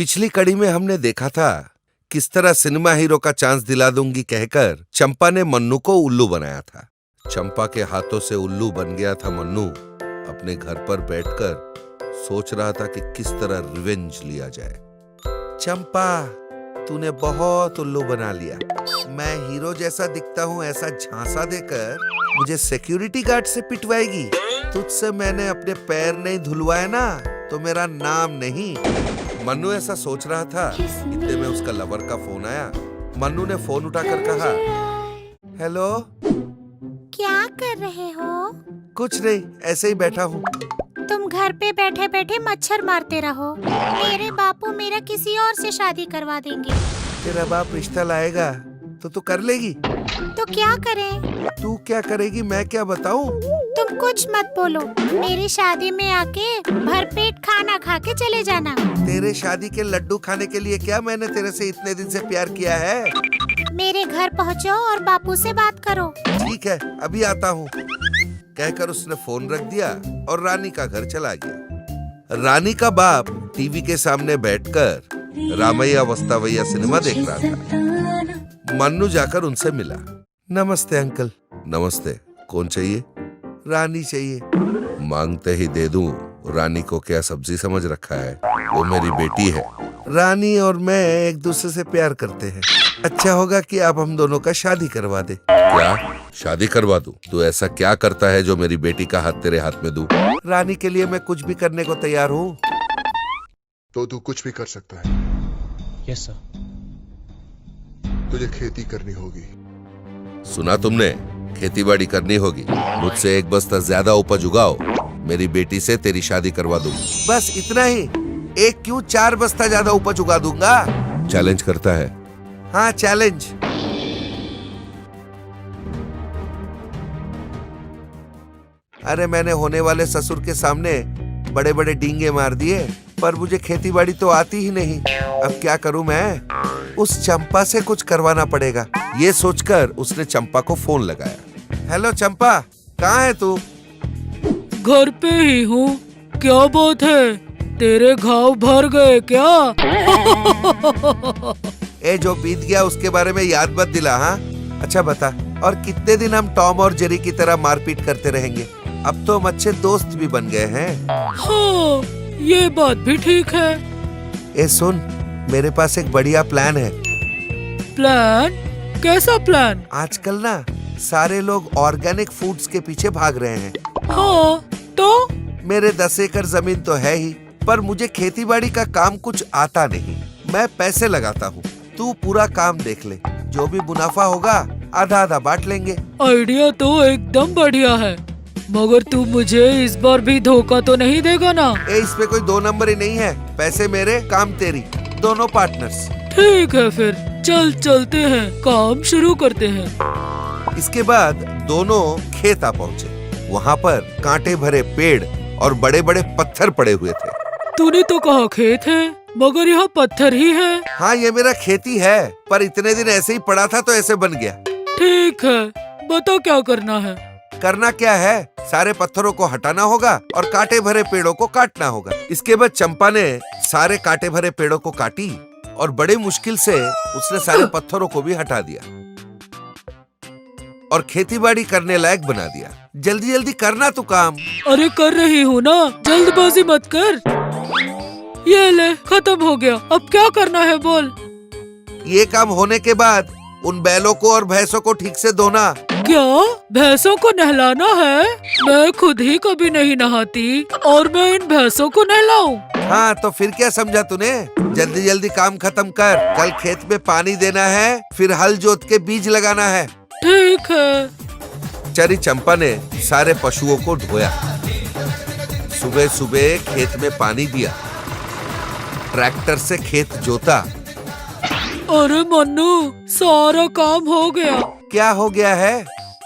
पिछली कड़ी में हमने देखा था किस तरह सिनेमा हीरो का चांस दिला दूंगी कहकर चंपा ने मन्नू को उल्लू बनाया था। चंपा के हाथों से उल्लू बन गया था मन्नू। अपने घर पर बैठकर सोच रहा था कि किस तरह रिवेंज लिया जाए। चंपा, तूने बहुत उल्लू बना लिया। मैं हीरो जैसा दिखता हूँ ऐसा झांसा देकर मुझे सिक्योरिटी गार्ड से पिटवाएगी। तुझसे मैंने अपने पैर नहीं धुलवाए ना तो मेरा नाम नहीं। मन्नू ऐसा सोच रहा था, इतने में उसका लवर का फोन आया। मन्नू ने फोन उठाकर कहा, हेलो। क्या कर रहे हो? कुछ नहीं, ऐसे ही बैठा हूँ। तुम घर पे बैठे बैठे मच्छर मारते रहो। मेरे बापू मेरा किसी और से शादी करवा देंगे। तेरा बाप रिश्ता लाएगा तो तू कर लेगी? तो क्या करें? तू क्या करेगी मैं क्या बताऊँ? तुम कुछ मत बोलो। मेरी शादी में आके भरपेट खाना खा के चले जाना। तेरे शादी के लड्डू खाने के लिए क्या मैंने तेरे से इतने दिन से प्यार किया है? मेरे घर पहुँचो और बापू से बात करो। ठीक है, अभी आता हूँ, कहकर उसने फोन रख दिया और रानी का घर चला गया। रानी का बाप टीवी के सामने बैठकर रामैया वस्तावैया सिनेमा देख रहा था। मन्नू जाकर उनसे मिला। नमस्ते अंकल। नमस्ते, कौन चाहिए? रानी चाहिए। मांगते ही दे दूं। रानी को क्या सब्जी समझ रखा है? वो मेरी बेटी है। रानी और मैं एक दूसरे से प्यार करते हैं। अच्छा होगा कि आप हम दोनों का शादी करवा दे। क्या शादी करवा दूं? तू ऐसा क्या करता है जो मेरी बेटी का हाथ तेरे हाथ में दूं? रानी के लिए मैं कुछ भी करने को तैयार हूँ। तो तू कुछ भी कर सकता है। Yes sir. तुझे खेती करनी होगी। सुना तुमने? खेतीबाड़ी करनी होगी। मुझसे एक बस्ता ज्यादा उपज उगाओ, मेरी बेटी से तेरी शादी करवा दूं। बस इतना ही? एक क्यों 4 बस्ता ज्यादा उपज उगा दूंगा। चैलेंज करता है? हाँ, चैलेंज। अरे मैंने होने वाले ससुर के सामने बड़े बड़े डींगे मार दिए, पर मुझे खेतीबाड़ी तो आती ही नहीं। अब क्या करूं मैं? उस चंपा से कुछ करवाना पड़ेगा। ये सोचकर उसने चंपा को फोन लगाया। हेलो चंपा, कहाँ है तू? घर पे ही हूँ। क्या बात है, तेरे घाव भर गए क्या? ए, जो बीत गया उसके बारे में याद मत दिला। हाँ, अच्छा बता, और कितने दिन हम टॉम और जेरी की तरह मारपीट करते रहेंगे? अब तो हम अच्छे दोस्त भी बन गए हैं। हाँ, ये बात भी ठीक है। ए सुन, मेरे पास एक बढ़िया प्लान है। प्लान? कैसा प्लान? आजकल ना सारे लोग ऑर्गेनिक फूड्स के पीछे भाग रहे हैं। हाँ, तो? मेरे 10 एकड़ जमीन तो है ही, पर मुझे खेतीबाड़ी का काम कुछ आता नहीं। मैं पैसे लगाता हूँ, तू पूरा काम देख ले। जो भी मुनाफा होगा आधा आधा बांट लेंगे। आइडिया तो एकदम बढ़िया है, मगर तू मुझे इस बार भी धोखा तो नहीं देगा ना? इसमें कोई 2 नंबर ही नहीं है। पैसे मेरे, काम तेरी, दोनों पार्टनर्स। ठीक है, फिर चलते हैं, काम शुरू करते हैं। इसके बाद दोनों खेत आ पहुँचे। वहाँ पर कांटे भरे पेड़ और बड़े बड़े पत्थर पड़े हुए थे। तूने तो कहा खेत है, मगर यहाँ पत्थर ही है। हाँ, ये मेरा खेती है, पर इतने दिन ऐसे ही पड़ा था तो ऐसे बन गया। ठीक है, बता क्या करना है? करना क्या है? सारे पत्थरों को हटाना होगा और कांटे भरे पेड़ों को काटना होगा। इसके बाद चंपा ने सारे कांटे भरे पेड़ों को काटी और बड़े मुश्किल से उसने सारे पत्थरों को भी हटा दिया और खेतीबाड़ी करने लायक बना दिया। जल्दी जल्दी करना तू काम। अरे कर रही हूँ ना, जल्दबाजी मत कर। ये ले, खत्म हो गया। अब क्या करना है बोल? ये काम होने के बाद उन बैलों को और भैंसों को ठीक से धोना। क्या भैंसों को नहलाना है? मैं खुद ही कभी नहीं नहाती और मैं इन भैंसों को नहलाऊं? हाँ, तो फिर क्या समझा तूने? जल्दी जल्दी काम खत्म कर। कल खेत में पानी देना है, फिर हल जोत के बीज लगाना है। ठीक है। चरी चंपा ने सारे पशुओं को धोया। सुबह सुबह खेत में पानी दिया, ट्रैक्टर से खेत जोता। अरे मन्नू, सारा काम हो गया। क्या हो गया है?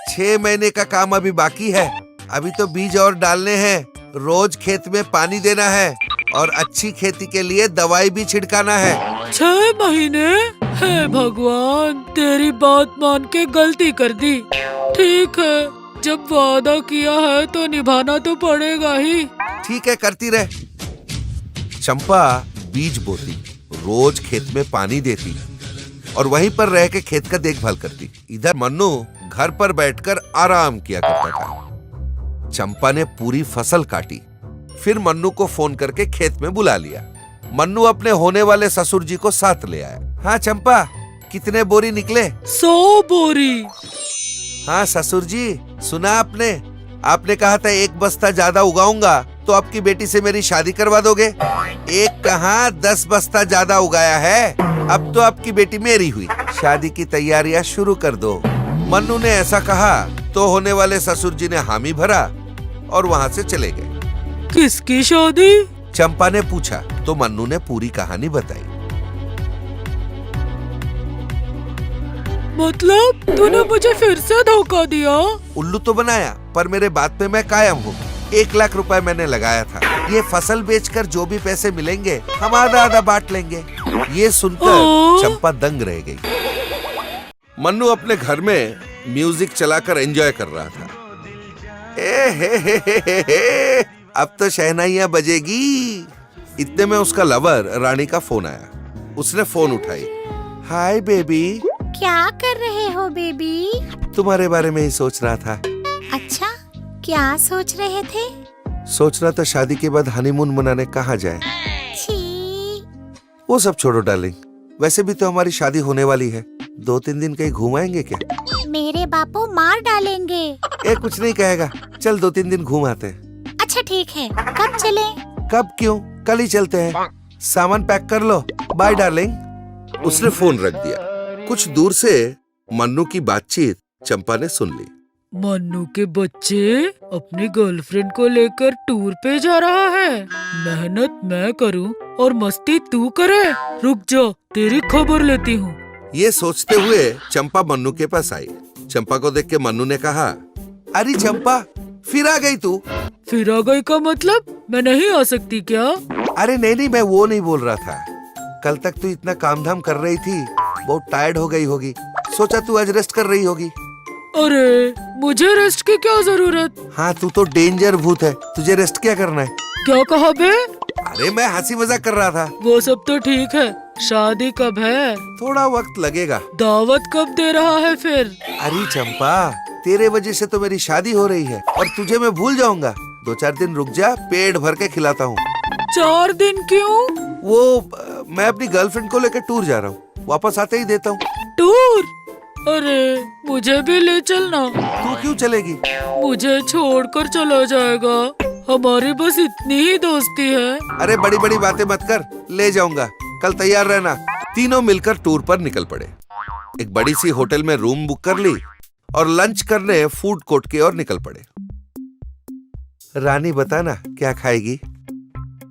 6 महीने का काम अभी बाकी है। अभी तो बीज और डालने हैं, रोज खेत में पानी देना है और अच्छी खेती के लिए दवाई भी छिड़काना है। 6 महीने? हे भगवान, तेरी बात मान के गलती कर दी। ठीक है, जब वादा किया है तो निभाना तो पड़ेगा ही। ठीक है, करती रहे। चंपा बीज बोती, रोज खेत में पानी देती और वहीं पर रह के खेत का देखभाल करती। इधर मन्नू घर पर बैठकर आराम किया करता था। चंपा ने पूरी फसल काटी, फिर मन्नू को फोन करके खेत में बुला लिया। मन्नू अपने होने वाले ससुर जी को साथ ले आया। हाँ चंपा, कितने बोरी निकले? 100 बोरी। हाँ ससुर जी, सुना आपने कहा था 1 बस्ता ज्यादा उगाऊंगा तो आपकी बेटी से मेरी शादी करवा दोगे। एक कहाँ 10 बस्ता ज्यादा उगाया है। अब तो आपकी बेटी मेरी हुई, शादी की तैयारियां शुरू कर दो। मन्नू ने ऐसा कहा तो होने वाले ससुर जी ने हामी भरा और वहाँ से चले गए। किसकी शादी? चंपा ने पूछा तो मन्नू ने पूरी कहानी बताई। मतलब तूने मुझे फिर से धोखा दिया? उल्लू तो बनाया, पर मेरे बात पे मैं कायम हूँ। 1 लाख रुपए मैंने लगाया था। ये फसल बेचकर जो भी पैसे मिलेंगे हम आधा आधा बांट लेंगे। ये सुनकर चंपा दंग रह गई। मन्नू अपने घर में म्यूजिक चलाकर एंजॉय कर रहा था। हे, अब तो शहनाइयां बजेगी। इतने में उसका लवर रानी का फोन आया। उसने फोन उठाई। Hi baby. क्या कर रहे हो बेबी? तुम्हारे बारे में ही सोच रहा था। अच्छा, क्या सोच रहे थे? सोच रहा था शादी के बाद हनीमून मनाने कहाँ जाए। छी। वो सब छोड़ो डार्लिंग, वैसे भी तो हमारी शादी होने वाली है। 2-3 दिन कहीं घूम आएंगे क्या? मेरे बापू मार डालेंगे। कुछ नहीं कहेगा, चल 2-3 दिन घूम आते हैं। अच्छा ठीक है, कब चले? कब क्यों, कल ही चलते हैं। सामान पैक कर लो। Bye darling. उसने फोन रख दिया। कुछ दूर से मन्नू की बातचीत चंपा ने सुन ली। मन्नू के बच्चे अपनी गर्लफ्रेंड को लेकर टूर पे जा रहा है। मेहनत मैं करूं और मस्ती तू करे। रुक जा, तेरी खबर लेती हूँ। ये सोचते हुए चंपा मन्नू के पास आई। चंपा को देख के मन्नू ने कहा, अरे चंपा, फिर आ गई तू? फिर आ गई का मतलब मैं नहीं आ सकती क्या? अरे नहीं, मैं वो नहीं बोल रहा था। कल तक तू इतना काम धाम कर रही थी, बहुत टायर्ड हो गई होगी। सोचा तू आज रेस्ट कर रही होगी। अरे मुझे रेस्ट की क्या जरूरत? हाँ, तू तो डेंजर भूत है, तुझे रेस्ट क्या करना है? क्या कहा बे? अरे मैं हंसी मजाक कर रहा था। वो सब तो ठीक है, शादी कब है? थोड़ा वक्त लगेगा। दावत कब दे रहा है फिर? अरे चंपा, तेरे वजह से तो मेरी शादी हो रही है और तुझे मैं भूल जाऊंगा। 2-4 दिन रुक जा, पेट भर के खिलाता हूँ। 4 दिन क्यों? वो मैं अपनी गर्लफ्रेंड को लेकर टूर जा रहा हूँ, वापस आते ही देता हूँ। टूर? अरे मुझे भी ले चलना। तू क्यों चलेगी? मुझे छोड़कर चला जाएगा। हमारी बस इतनी ही दोस्ती है। अरे बड़ी बड़ी बातें मत कर, ले जाऊंगा। कल तैयार रहना। तीनों मिलकर टूर पर निकल पड़े। एक बड़ी सी होटल में रूम बुक कर ली और लंच करने फूड कोर्ट की ओर निकल पड़े। रानी बताना क्या खाएगी?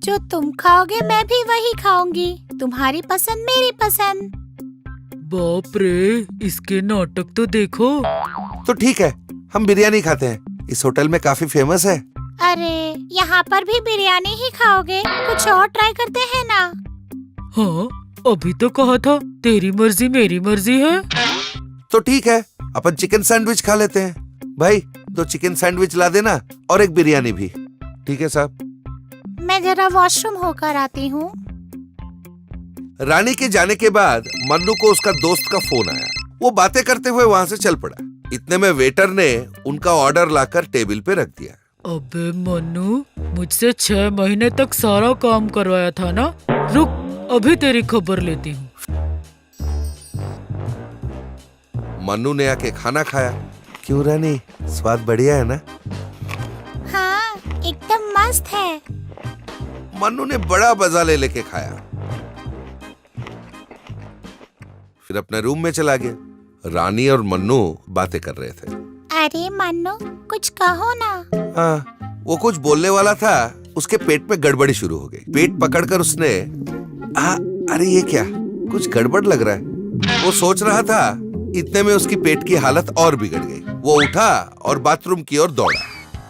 जो तुम खाओगे मैं भी वही खाऊंगी। तुम्हारी पसंद मेरी पसंद। बाप रे, इसके नाटक तो देखो। तो ठीक है, हम बिरयानी खाते हैं। इस होटल में काफी फेमस है। अरे यहाँ पर भी बिरयानी ही खाओगे? कुछ और ट्राई करते हैं ना? हाँ, अभी तो कहा था तेरी मर्जी मेरी मर्जी है। तो ठीक है, अपन चिकन सैंडविच खा लेते हैं। भाई 2 चिकन सैंडविच ला देना और एक बिरयानी भी। ठीक है साहब। मैं जरा वॉशरूम होकर आती हूँ। रानी के जाने के बाद मन्नू को उसका दोस्त का फोन आया। वो बातें करते हुए वहाँ से चल पड़ा। इतने में वेटर ने उनका ऑर्डर लाकर टेबल पे रख दिया। अबे मन्नू, मुझसे 6 महीने तक सारा काम करवाया था ना। रुक, अभी तेरी खबर लेती हूँ। मन्नू ने आके खाना खाया। क्यों रानी, स्वाद बढ़िया है ना? हाँ, एकदम मस्त है। मन्नू ने बड़ा मजा ले लेके खाया, फिर अपने रूम में चला गया। रानी और मन्नू बातें कर रहे थे। अरे मन्नू, कुछ कहो ना। हाँ, वो कुछ बोलने वाला था, उसके पेट में गड़बड़ी शुरू हो गई। पेट पकड़कर उसने अरे ये क्या, कुछ गड़बड़ लग रहा है, वो सोच रहा था। इतने में उसकी पेट की हालत और बिगड़ गई। वो उठा और बाथरूम की ओर दौड़ा।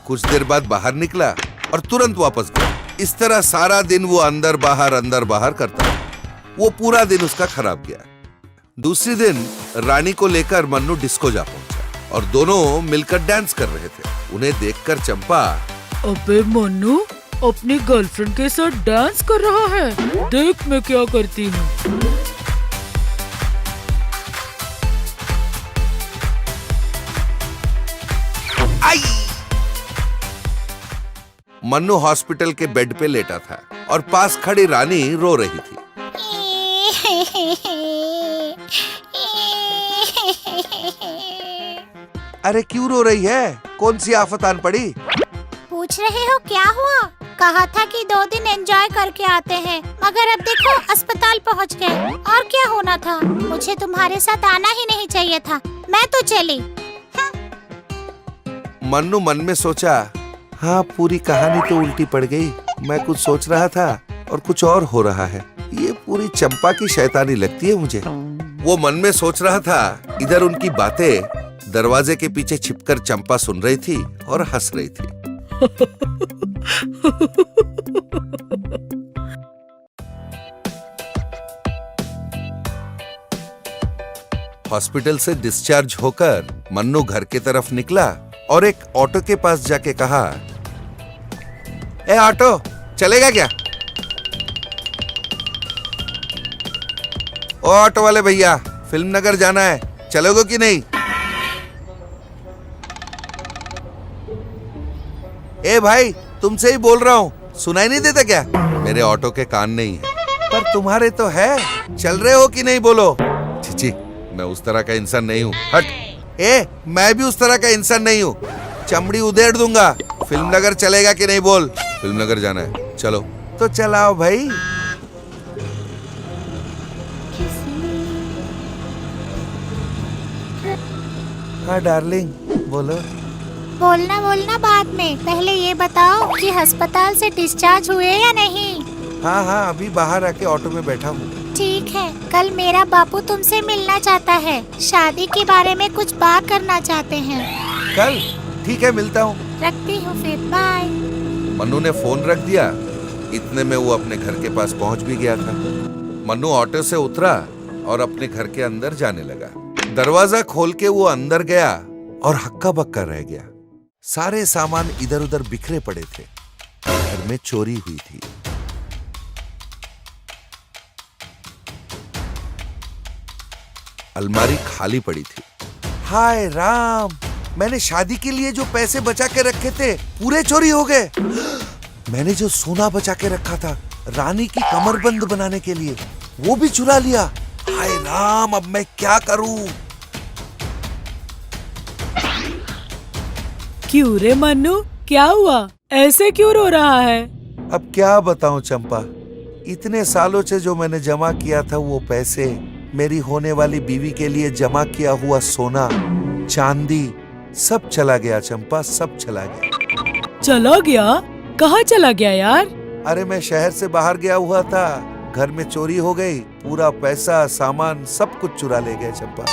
कुछ देर बाद बाहर निकला और तुरंत वापस गया। इस तरह सारा दिन वो अंदर बाहर करता। वो पूरा दिन उसका खराब गया। दूसरे दिन रानी को लेकर मन्नू डिस्को जा पहुंचा और दोनों मिलकर डांस कर रहे थे। उन्हें देखकर चंपा, अबे मन्नू, अपनी गर्लफ्रेंड के साथ डांस कर रहा है। देख मैं क्या करती हूँ। मन्नू हॉस्पिटल के बेड पे लेटा था और पास खड़ी रानी रो रही थी। अरे क्यों रो रही है? कौन सी आफत आन पड़ी? पूछ रहे हो क्या हुआ? कहा था कि 2 दिन एंजॉय करके आते हैं, मगर अब देखो अस्पताल पहुंच गए। और क्या होना था? मुझे तुम्हारे साथ आना ही नहीं चाहिए था, मैं तो चली। मन्नू मन में सोचा, हाँ पूरी कहानी तो उल्टी पड़ गई। मैं कुछ सोच रहा था और कुछ और हो रहा है। ये पूरी चंपा की शैतानी लगती है मुझे। वो मन में सोच रहा था, इधर उनकी बातें दरवाजे के पीछे छिपकर चंपा सुन रही थी और हंस रही थी। हॉस्पिटल से डिस्चार्ज होकर मन्नू घर की तरफ निकला और एक ऑटो के पास जाके कहा, ए ऑटो चलेगा क्या? ओ ऑटो वाले भैया, फिल्म नगर जाना है, चलोगे कि नहीं? ए भाई तुमसे ही बोल रहा हूँ, सुनाई नहीं देता क्या? मेरे ऑटो के कान नहीं है, पर तुम्हारे तो है। चल रहे हो कि नहीं बोलो? छी, मैं उस तरह का इंसान नहीं हूँ। हट। ए मैं भी उस तरह का इंसान नहीं हूँ, चमड़ी उधेड़ दूंगा। फिल्म नगर चलेगा कि नहीं बोल? फिल्म नगर जाना है, चलो। तो चलाओ भाई। हाँ डार्लिंग बोलो। बोलना बाद में, पहले ये बताओ कि अस्पताल से डिस्चार्ज हुए या नहीं? हाँ अभी बाहर आके ऑटो में बैठा हूँ। ठीक है, कल मेरा बापू तुमसे मिलना चाहता है, शादी के बारे में कुछ बात करना चाहते हैं। कल? ठीक है मिलता हूँ। रखती हूँ फिर, बाय। मन्नू ने फोन रख दिया। इतने में वो अपने घर के पास पहुंच भी गया था। मन्नू ऑटो से उतरा और अपने घर के अंदर जाने लगा। दरवाजा खोल के वो अंदर गया और हक्का बक्का रह गया। सारे सामान इधर उधर बिखरे पड़े थे। घर में चोरी हुई थी। अलमारी खाली पड़ी थी। हाय राम, मैंने शादी के लिए जो पैसे बचा के रखे थे पूरे चोरी हो गए। मैंने जो सोना बचा के रखा था रानी की कमरबंद बनाने के लिए, वो भी चुरा लिया। हाय राम, अब मैं क्या करूं? क्यों रे मन्नू, क्या हुआ? ऐसे क्यों रो रहा है? अब क्या बताऊं चंपा, इतने सालों से जो मैंने जमा किया था वो पैसे, मेरी होने वाली बीवी के लिए जमा किया हुआ सोना चांदी, सब चला गया चंपा, सब चला गया। चला गया? कहाँ चला गया यार? अरे मैं शहर से बाहर गया हुआ था, घर में चोरी हो गई, पूरा पैसा सामान सब कुछ चुरा ले गए चंपा।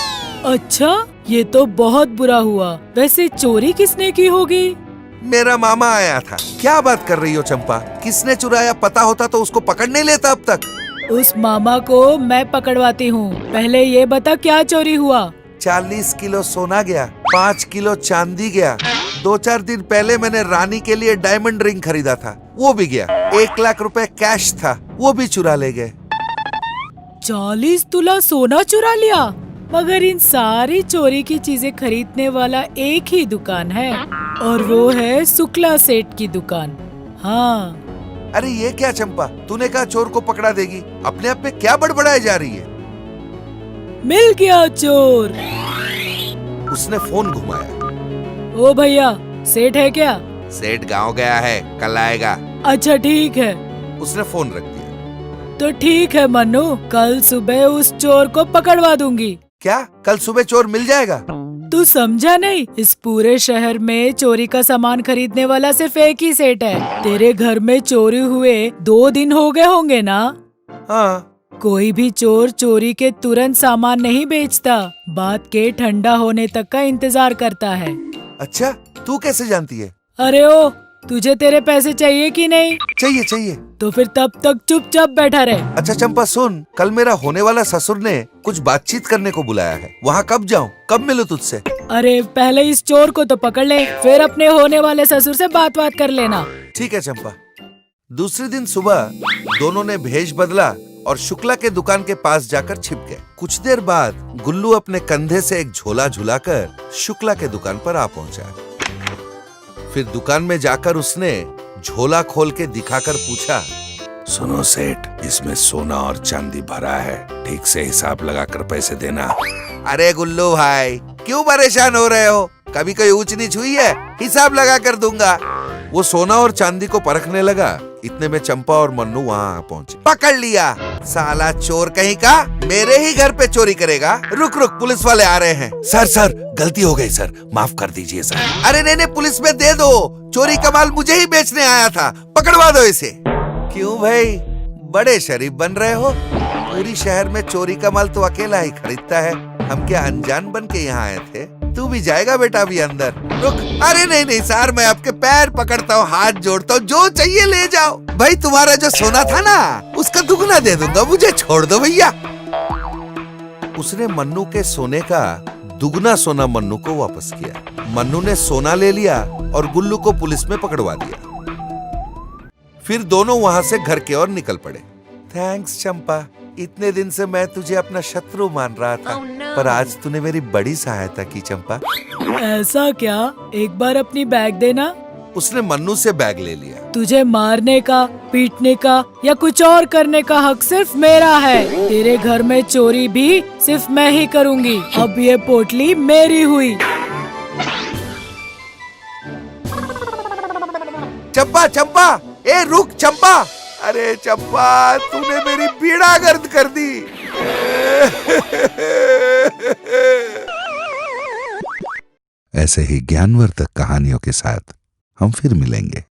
अच्छा, ये तो बहुत बुरा हुआ। वैसे चोरी किसने की होगी? मेरा मामा आया था। क्या बात कर रही हो चंपा? किसने चुराया पता होता तो उसको पकड़ नहीं लेता अब तक। उस मामा को मैं पकड़वाती हूँ। पहले ये बता क्या चोरी हुआ? 40 किलो सोना गया, 5 किलो चांदी गया। 2-4 दिन पहले मैंने रानी के लिए डायमंड रिंग खरीदा था, वो भी गया। 1 लाख रुपए कैश था, वो भी चुरा ले गए। 40 तोला सोना चुरा लिया? मगर इन सारी चोरी की चीजें खरीदने वाला एक ही दुकान है, और वो है शुक्ला सेठ की दुकान। हाँ। अरे ये क्या चंपा, तूने कहा चोर को पकड़ा देगी, अपने आप में क्या बड़बड़ाई जा रही है? मिल गया चोर। उसने फोन घुमाया। ओ भैया, सेठ है क्या? सेठ गांव गया है, कल आएगा। अच्छा ठीक है। उसने फोन रख दिया। तो ठीक है मन्नू, कल सुबह उस चोर को पकड़वा दूंगी। क्या कल सुबह चोर मिल जाएगा? तू समझा नहीं, इस पूरे शहर में चोरी का सामान खरीदने वाला सिर्फ एक ही सेठ है। तेरे घर में चोरी हुए 2 दिन हो गए होंगे ना? हाँ। कोई भी चोर चोरी के तुरंत सामान नहीं बेचता, बात के ठंडा होने तक का इंतजार करता है। अच्छा, तू कैसे जानती है? अरे ओ, तुझे तेरे पैसे चाहिए कि नहीं? चाहिए चाहिए। तो फिर तब तक चुपचाप बैठा रहे। अच्छा चंपा सुन, कल मेरा होने वाला ससुर ने कुछ बातचीत करने को बुलाया है, वहाँ कब जाऊँ, कब मिलूँ तुझसे? अरे पहले इस चोर को तो पकड़ ले, फिर अपने होने वाले ससुर से बात कर लेना। ठीक है चंपा। दूसरे दिन सुबह दोनों ने भेष बदला और शुक्ला के दुकान के पास जाकर छिप गए। कुछ देर बाद गुल्लू अपने कंधे से एक झोला झुलाकर शुक्ला के दुकान पर आ पहुंचा। फिर दुकान में जाकर उसने झोला खोल के दिखाकर पूछा, सुनो सेठ, इसमें सोना और चांदी भरा है, ठीक से हिसाब लगाकर पैसे देना। अरे गुल्लू भाई, क्यों परेशान हो रहे हो? कभी कोई ऊंच नीच हुई है? हिसाब लगा कर दूंगा। वो सोना और चांदी को परखने लगा। इतने में चंपा और मन्नू वहाँ पहुँचे। पकड़ लिया, साला चोर कहीं का, मेरे ही घर पे चोरी करेगा। रुक रुक, पुलिस वाले आ रहे हैं। सर गलती हो गई सर, माफ कर दीजिए सर। अरे नहीं, पुलिस में दे दो, चोरी का माल मुझे ही बेचने आया था, पकड़वा दो इसे। क्यों भाई, बड़े शरीफ बन रहे हो? पूरी शहर में चोरी का माल तो अकेला ही खरीदता है। हम क्या अनजान बन के यहाँ आए थे? तू भी जाएगा बेटा अभी अंदर। रुक, अरे नहीं सर, मैं आपके पैर पकड़ता हूँ, हाथ जोड़ता हूँ, जो चाहिए ले जाओ। भाई तुम्हारा जो सोना था ना, उसका दुगना दे दूंगा, मुझे छोड़ दो भैया। उसने मन्नू के सोने का दुगना सोना मन्नू को वापस किया। मन्नू ने सोना ले लिया और गुल्लू को पुलिस में पकड़वा दिया। फिर दोनों वहां से घर की ओर निकल पड़े। थैंक्स चंपा, इतने दिन से मैं तुझे अपना शत्रु मान रहा था, पर आज तूने मेरी बड़ी सहायता की चंपा। ऐसा क्या? एक बार अपनी बैग देना। उसने मन्नू से बैग ले लिया। तुझे मारने का, पीटने का या कुछ और करने का हक सिर्फ मेरा है। तेरे घर में चोरी भी सिर्फ मैं ही करूंगी। अब ये पोटली मेरी हुई। चंपा, ए रुक चंपा। अरे चंपा, तूने मेरी पीड़ा गर्द कर दी। ऐसे ही ज्ञानवर्धक कहानियों के साथ हम फिर मिलेंगे।